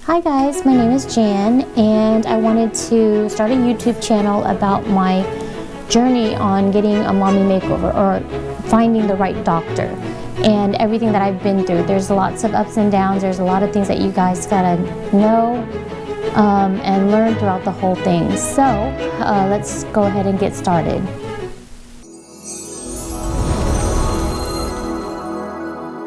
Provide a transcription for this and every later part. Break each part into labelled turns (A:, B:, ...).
A: Hi guys, my name is Jan and I wanted to start a YouTube channel about my journey on getting a mommy makeover or finding the right doctor and everything that I've been through. There's lots of ups and downs, there's a lot of things that you guys gotta know and learn throughout the whole thing. So let's go ahead and get started.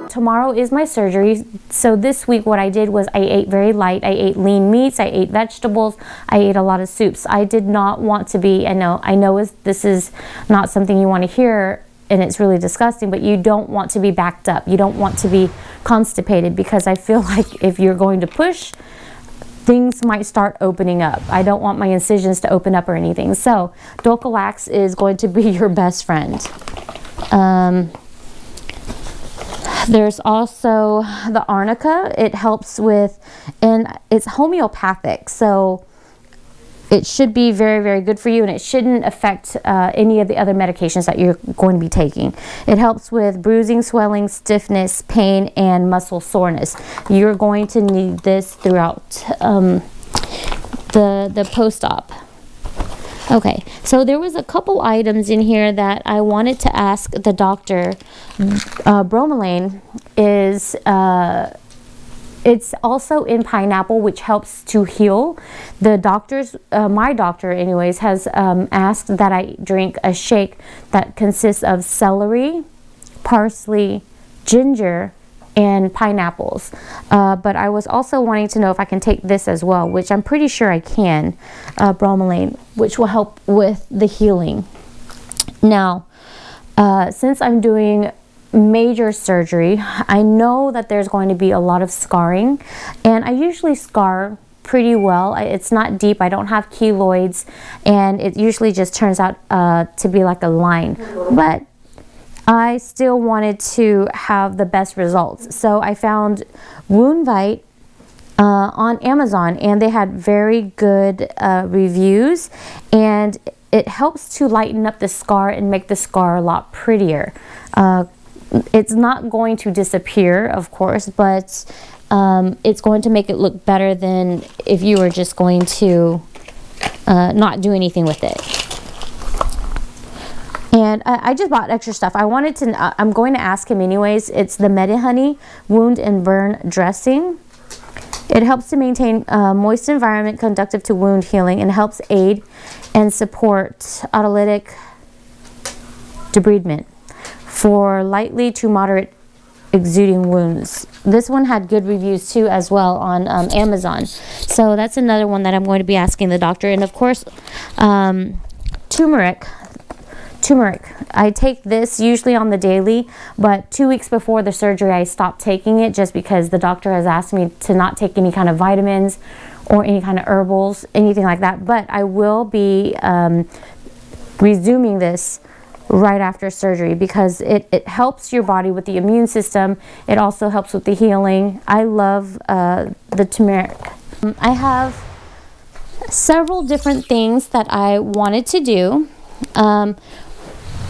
A: Tomorrow is my surgery, so this week what I did was I ate very light. I ate lean meats, I ate vegetables, I ate a lot of soups. I did not want to be, I know this is not something you want to hear and it's really disgusting, but you don't want to be backed up. You don't want to be constipated because I feel like if you're going to push, things might start opening up. I don't want my incisions to open up or anything. So Dulcolax is going to be your best friend. There's also the arnica. It helps with, and it's homeopathic, so it should be very, very good for you, and it shouldn't affect any of the other medications that you're going to be taking. It helps with bruising, swelling, stiffness, pain, and muscle soreness. You're going to need this throughout the post-op. Okay, so there was a couple items in here that I wanted to ask the doctor. Bromelain is, it's also in pineapple, which helps to heal. The doctors, my doctor anyways, has asked that I drink a shake that consists of celery, parsley, ginger, and pineapples. But I was also wanting to know if I can take this as well, which I'm pretty sure I can, bromelain, which will help with the healing. Now, since I'm doing major surgery, I know that there's going to be a lot of scarring, and I usually scar pretty well. It's not deep, I don't have keloids, and it usually just turns out to be like a line. But I still wanted to have the best results. So I found Woundvite on Amazon, and they had very good reviews, and it helps to lighten up the scar and make the scar a lot prettier. It's not going to disappear, of course, but it's going to make it look better than if you were just going to not do anything with it. And I just bought extra stuff. I wanted to, I'm going to ask him anyways. It's the MediHoney Wound and Burn Dressing. It helps to maintain a moist environment conducive to wound healing and helps aid and support autolytic debridement for lightly to moderate exuding wounds. This one had good reviews too as well on Amazon. So that's another one that I'm going to be asking the doctor. And of course, turmeric. I take this usually on the daily, but 2 weeks before the surgery I stopped taking it just because the doctor has asked me to not take any kind of vitamins or any kind of herbals, anything like that. But I will be resuming this right after surgery because it helps your body with the immune system. It also helps with the healing. I love the turmeric. I have several different things that I wanted to do.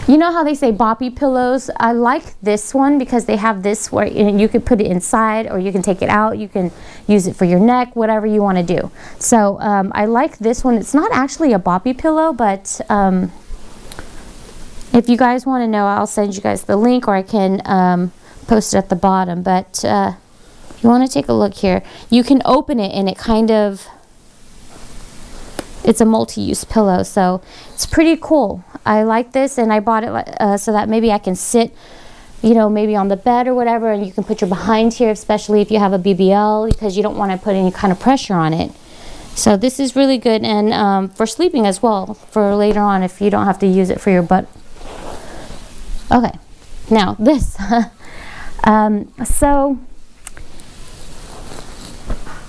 A: You know how they say boppy pillows? I like this one because they have this where you could put it inside or you can take it out. You can use it for your neck, whatever you want to do. So I like this one. It's not actually a boppy pillow, but if you guys want to know, I'll send you guys the link, or I can post it at the bottom. But if you want to take a look here, you can open it and it kind of, it's a multi-use pillow, so it's pretty cool. I like this, and I bought it so that maybe I can sit, you know, maybe on the bed or whatever, and you can put your behind here, especially if you have a BBL, because you don't want to put any kind of pressure on it. So this is really good, and for sleeping as well, for later on if you don't have to use it for your butt. Okay, now this. So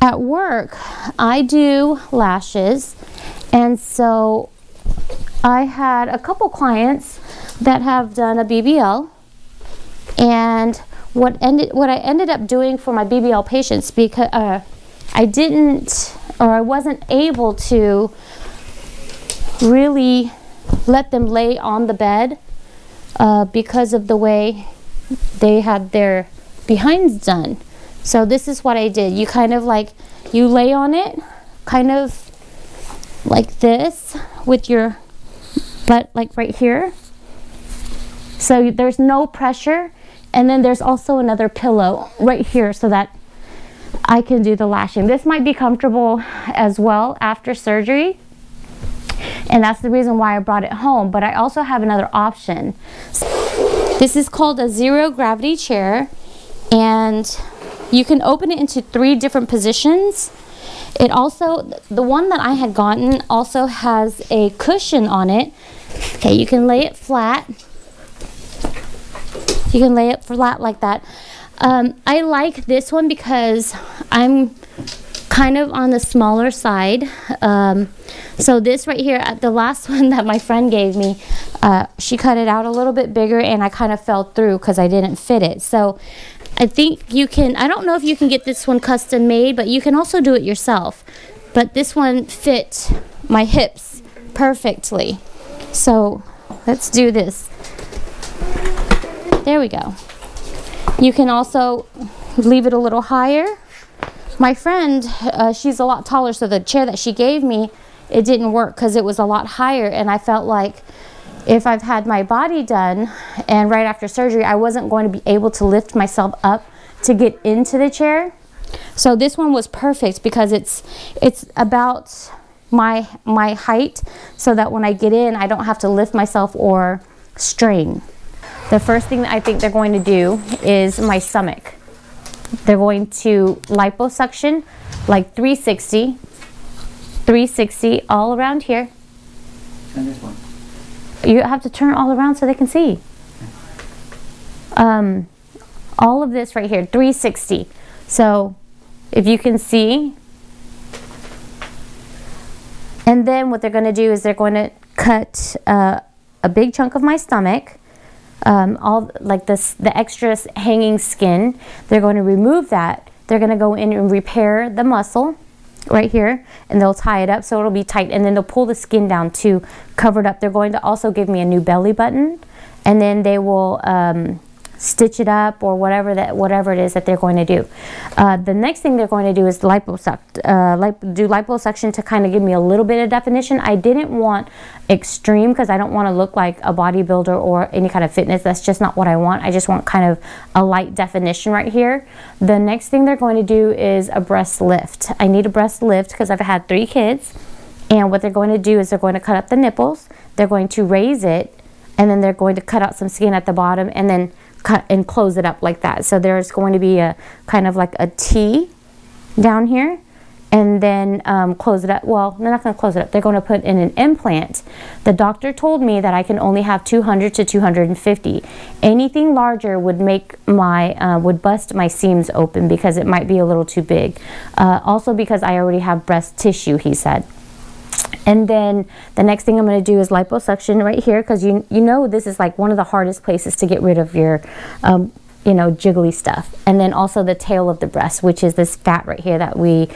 A: at work, I do lashes, and so I had a couple clients that have done a BBL, and what I ended up doing for my BBL patients, because I wasn't able to really let them lay on the bed because of the way they had their behinds done. So this is what I did. You kind of like, you lay on it kind of like this with your butt like right here. So there's no pressure. And then there's also another pillow right here so that I can do the lashing. This might be comfortable as well after surgery. And that's the reason why I brought it home. But I also have another option. This is called a zero gravity chair. And you can open it into 3 different positions. It also, the one that I had gotten also has a cushion on it. Okay, you can lay it flat. You can lay it flat like that. I like this one because I'm kind of on the smaller side. So this right here, the last one that my friend gave me, she cut it out a little bit bigger and I kind of fell through because I didn't fit it. So I think you can, I don't know if you can get this one custom made, but you can also do it yourself. But this one fit my hips perfectly. So let's do this. There we go. You can also leave it a little higher. My friend, she's a lot taller, so the chair that she gave me, it didn't work because it was a lot higher, and I felt like if I've had my body done and right after surgery, I wasn't going to be able to lift myself up to get into the chair. So this one was perfect because it's about my height, so that when I get in, I don't have to lift myself or strain. The first thing that I think they're going to do is my stomach. They're going to liposuction like 360 all around here.
B: And this one.
A: You have to turn all around so they can see. All of this right here, 360. So if you can see. And then what they're going to do is they're going to cut a big chunk of my stomach. All like this, the extra hanging skin, they're going to remove that. They're going to go in and repair the muscle right here, and they'll tie it up so it'll be tight, and then they'll pull the skin down to cover it up. They're going to also give me a new belly button, and then they will stitch it up or whatever it is that they're going to do. The next thing they're going to do is do liposuction to kind of give me a little bit of definition. I didn't want extreme because I don't want to look like a bodybuilder or any kind of fitness. That's just not what I want. I just want kind of a light definition right here. The next thing they're going to do is a breast lift. I need a breast lift because I've had 3 kids, and what they're going to do is they're going to cut up the nipples, they're going to raise it, and then they're going to cut out some skin at the bottom and then cut and close it up like that. So there's going to be a kind of like a T down here, and then close it up. Well, they're not going to close it up. They're going to put in an implant. The doctor told me that I can only have 200 to 250. Anything larger would make my would bust my seams open because it might be a little too big. Also because I already have breast tissue, he said. And then the next thing I'm going to do is liposuction right here, because you know this is like one of the hardest places to get rid of your you know, jiggly stuff. And then also the tail of the breast, which is this fat right here that we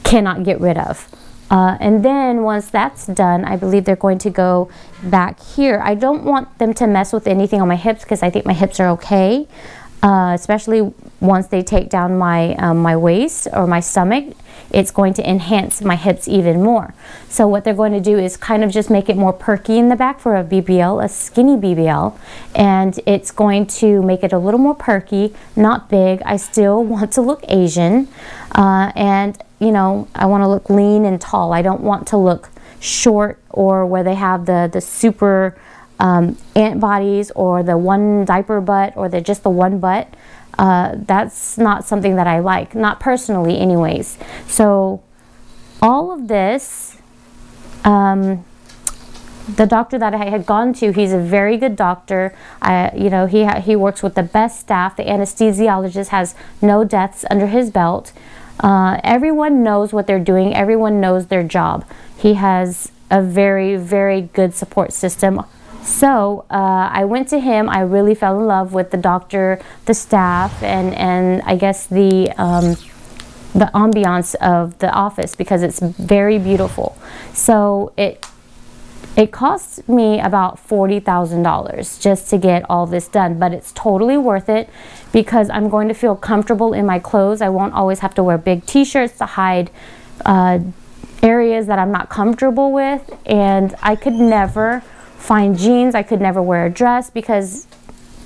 A: cannot get rid of. And then once that's done, I believe they're going to go back here. I don't want them to mess with anything on my hips because I think my hips are okay, especially once they take down my my waist or my stomach. It's going to enhance my hips even more. So what they're going to do is kind of just make it more perky in the back for a BBL, a skinny BBL, and it's going to make it a little more perky, not big. I still want to look Asian, and you know, I want to look lean and tall. I don't want to look short or where they have the super ant bodies or the one diaper butt or just the one butt. That's not something that I like, not personally anyways. So all of this, the doctor that I had gone to, he's a very good doctor. You know, he works with the best staff. The anesthesiologist has no deaths under his belt. Everyone knows what they're doing. Everyone knows their job. He has a very, very good support system. So I went to him. I really fell in love with the doctor, the staff, and I guess the ambiance of the office, because it's very beautiful. So It cost me about $40,000 just to get all this done, but it's totally worth it because I'm going to feel comfortable in my clothes. I won't always have to wear big t-shirts to hide areas that I'm not comfortable with, and I could never find jeans. I could never wear a dress because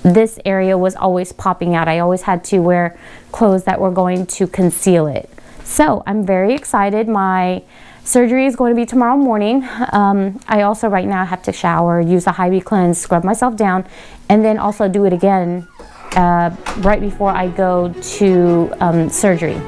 A: this area was always popping out. I always had to wear clothes that were going to conceal it. So I'm very excited. My surgery is going to be tomorrow morning. I also right now have to shower, use a Hy-Vee cleanse, scrub myself down, and then also do it again right before I go to surgery.